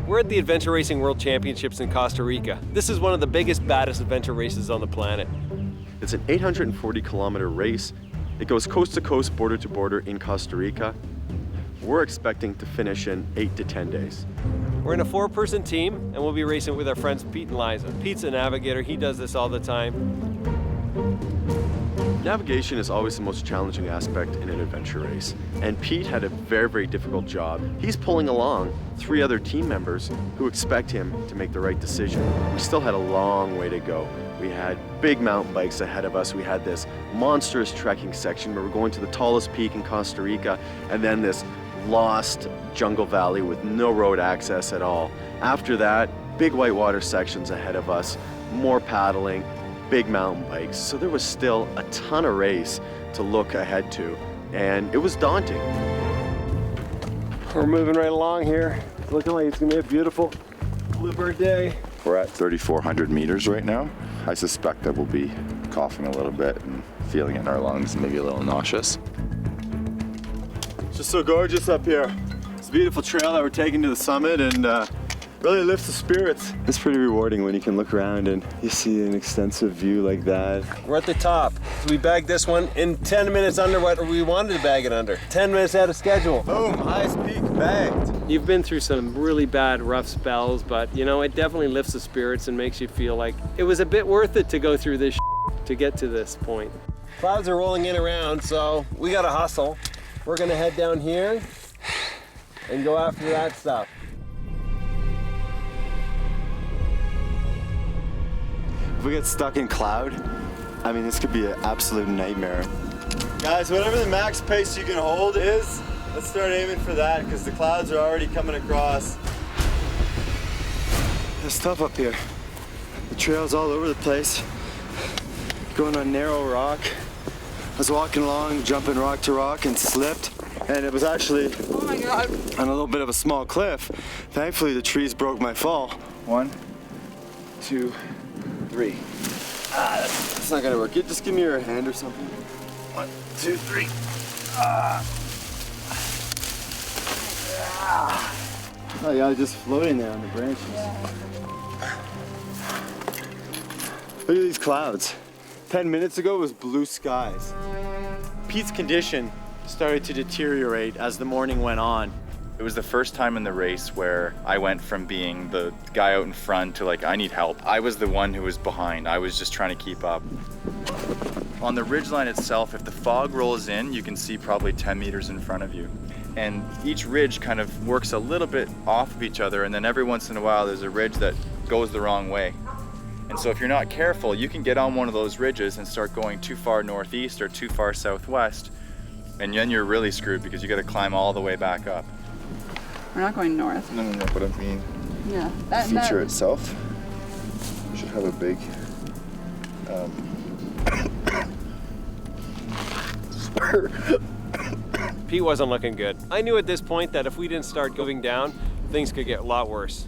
We're at the Adventure Racing World Championships in Costa Rica. This is one of the biggest, baddest adventure races on the planet. It's an 840-kilometer race. It goes coast to coast, border to border in Costa Rica. We're expecting to finish in 8 to 10 days. We're in a 4-person team, and we'll be racing with our friends Pete and Liza. Pete's a navigator. He does this all the time. Navigation is always the most challenging aspect in an adventure race, and Pete had a very, very difficult job. He's pulling along 3 other team members who expect him to make the right decision. We still had a long way to go. We had big mountain bikes ahead of us. We had this monstrous trekking section where we're going to the tallest peak in Costa Rica, and then this lost jungle valley with no road access at all. After that, big whitewater sections ahead of us, more paddling, big mountain bikes. So there was still a ton of race to look ahead to, and it was daunting. We're moving right along here. It's looking like it's gonna be a beautiful bluebird day. We're at 3,400 meters right now. I suspect that we'll be coughing a little bit and feeling it in our lungs and maybe a little nauseous. It's just so gorgeous up here. It's a beautiful trail that we're taking to the summit, and really lifts the spirits. It's pretty rewarding when you can look around and you see an extensive view like that. We're at the top. So we bagged this one in 10 minutes under what we wanted to bag it under. 10 minutes out of schedule. Boom, highest peak bagged. You've been through some really bad, rough spells, but you know, it definitely lifts the spirits and makes you feel like it was a bit worth it to go through this to get to this point. Clouds are rolling in around, so we gotta hustle. We're gonna head down here and go after that stuff. If we get stuck in cloud, I mean, this could be an absolute nightmare. Guys, whatever the max pace you can hold is, let's start aiming for that, because the clouds are already coming across. It's tough up here. The trail's all over the place. Going on narrow rock. I was walking along, jumping rock to rock, and slipped. And it was actually oh my God, on a little bit of a small cliff. Thankfully, the trees broke my fall. 1, 2, 3. That's not gonna work. Just give me your hand or something. 1, 2, 3. Oh yeah, just floating there on the branches. Look at these clouds. 10 minutes ago it was blue skies. Pete's condition started to deteriorate as the morning went on. It was the first time in the race where I went from being the guy out in front to like, I need help. I was the one who was behind. I was just trying to keep up. On the ridgeline itself, if the fog rolls in, you can see probably 10 meters in front of you. And each ridge kind of works a little bit off of each other, and then every once in a while there's a ridge that goes the wrong way. And so if you're not careful, you can get on one of those ridges and start going too far northeast or too far southwest, and then you're really screwed because you got to climb all the way back up. we're not going north. No, but I mean, Yeah, the feature itself should have a big Pete wasn't looking good. I knew at this point that if we didn't start going down, things could get a lot worse.